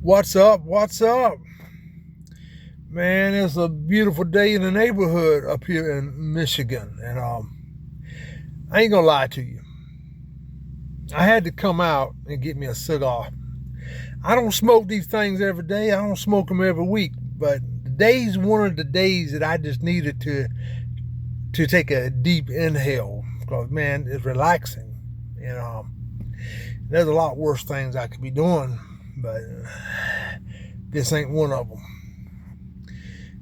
What's up? What's up? Man, it's a beautiful day in the neighborhood up here in Michigan. And I ain't gonna lie to you. I had to come out and get me a cigar. I don't smoke these things every day. I don't smoke them every week. But today's one of the days that I just needed to take a deep inhale because man, it's relaxing. And there's a lot worse things I could be doing, but this ain't one of them.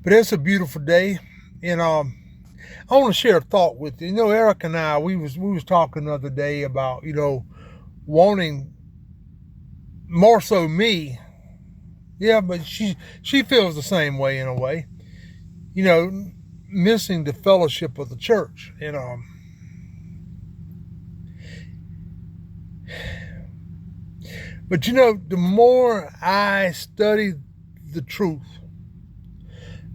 But it's a beautiful day, and I want to share a thought with you. You know, Eric and I, we was talking the other day about wanting more so me. Yeah, but she feels the same way in a way. You know, missing the fellowship of the church. But the more I study the truth,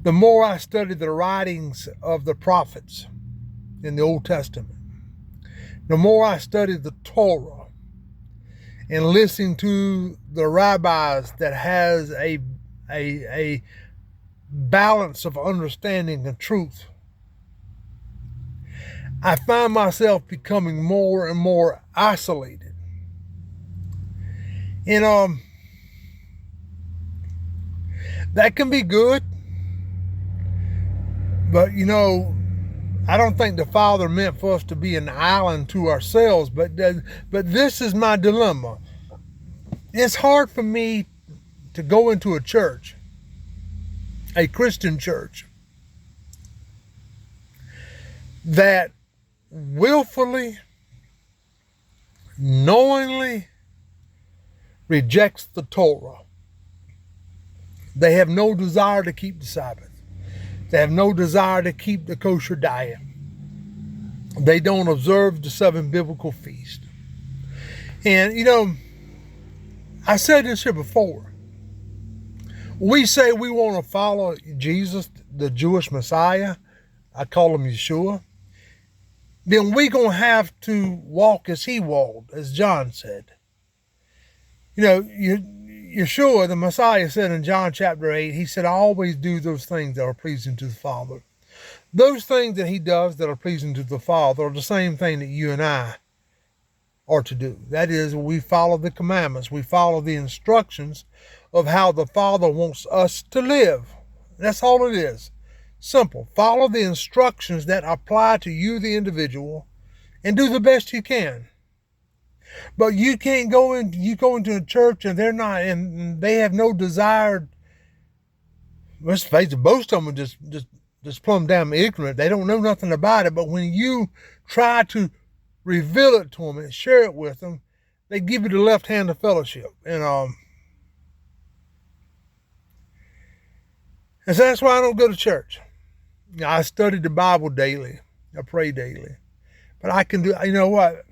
the more I study the writings of the prophets in the Old Testament, the more I study the Torah and listen to the rabbis that has a balance of understanding and truth, I find myself becoming more and more isolated. And that can be good, but I don't think the Father meant for us to be an island to ourselves. But this is my dilemma. It's hard for me to go into a church, a Christian church, that willfully, knowingly rejects the Torah. They have no desire to keep the Sabbath. They have no desire to keep the kosher diet. They don't observe the 7 biblical feasts. And, I said this here before. We say we want to follow Jesus, the Jewish Messiah. I call him Yeshua. Then we're going to have to walk as he walked, as John said. Yeshua, the Messiah, said in John chapter 8, he said, I always do those things that are pleasing to the Father. Those things that he does that are pleasing to the Father are the same thing that you and I are to do. That is, we follow the commandments. We follow the instructions of how the Father wants us to live. That's all it is. Simple. Follow the instructions that apply to you, the individual, and do the best you can. But you can't go into a church and they have no desire. Let's face it, most of them are just plumb damn ignorant. They don't know nothing about it. But when you try to reveal it to them and share it with them, they give you the left hand of fellowship. And so that's why I don't go to church. I study the Bible daily. I pray daily. But I can do, you know what?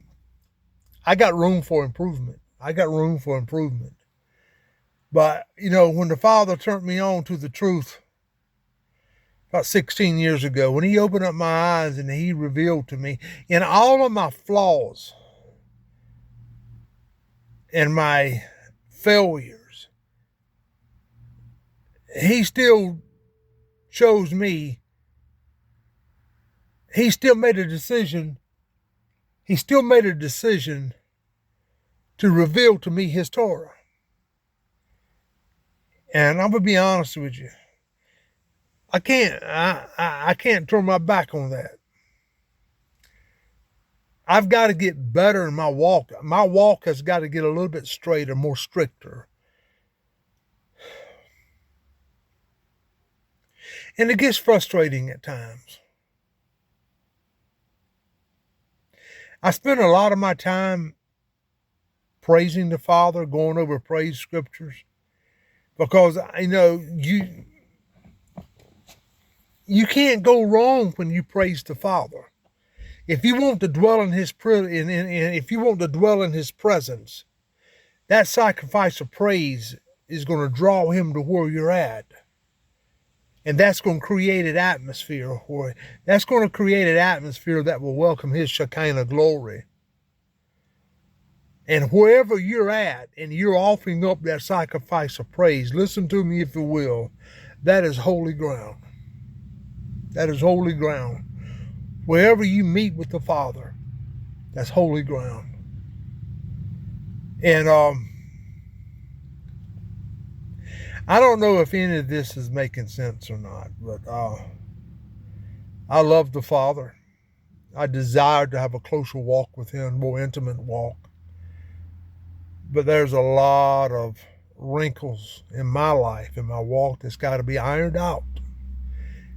I got room for improvement. But, when the Father turned me on to the truth about 16 years ago, when he opened up my eyes and he revealed to me in all of my flaws and my failures, he still chose me. He still made a decision. To reveal to me his Torah. And I'm going to be honest with you. I can't turn my back on that. I've got to get better in my walk. My walk has got to get a little bit straighter, more stricter. And it gets frustrating at times. I spend a lot of my time praising the Father, going over praise scriptures, because you can't go wrong when you praise the Father. If you want to dwell in his presence, that sacrifice of praise is going to draw him to where you're at. And that's going to create an atmosphere that will welcome his Shekinah glory. And wherever you're at and you're offering up that sacrifice of praise, listen to me if you will, that is holy ground. That is holy ground. Wherever you meet with the Father, that's holy ground. And I don't know if any of this is making sense or not, but I love the Father. I desire to have a closer walk with Him, more intimate walk. But there's a lot of wrinkles in my life, in my walk, that's got to be ironed out.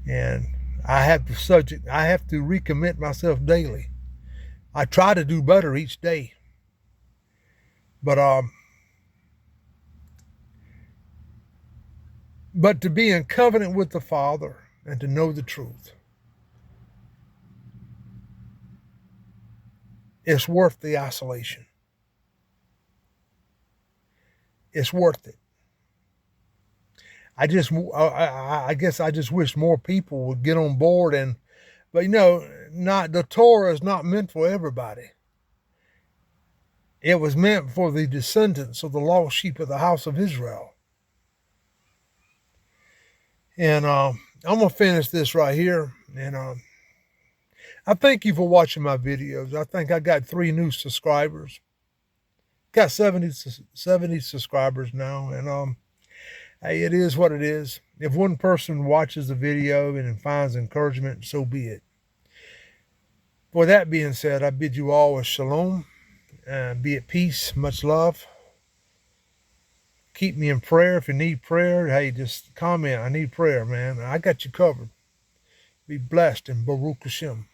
And I have to recommit myself daily. I try to do better each day. But to be in covenant with the Father and to know the truth, it's worth the isolation. It's worth it. I guess I just wish more people would get on board but the Torah is not meant for everybody. It was meant for the descendants of the lost sheep of the house of Israel. And I'm going to finish this right here. And I thank you for watching my videos. I think I got 3 new subscribers. Got 70 subscribers now. And hey, it is what it is. If one person watches the video and finds encouragement, so be it. For that being said, I bid you all a shalom. Be at peace. Much love. Keep me in prayer. If you need prayer, hey, just comment. I need prayer, man. I got you covered. Be blessed and Baruch Hashem.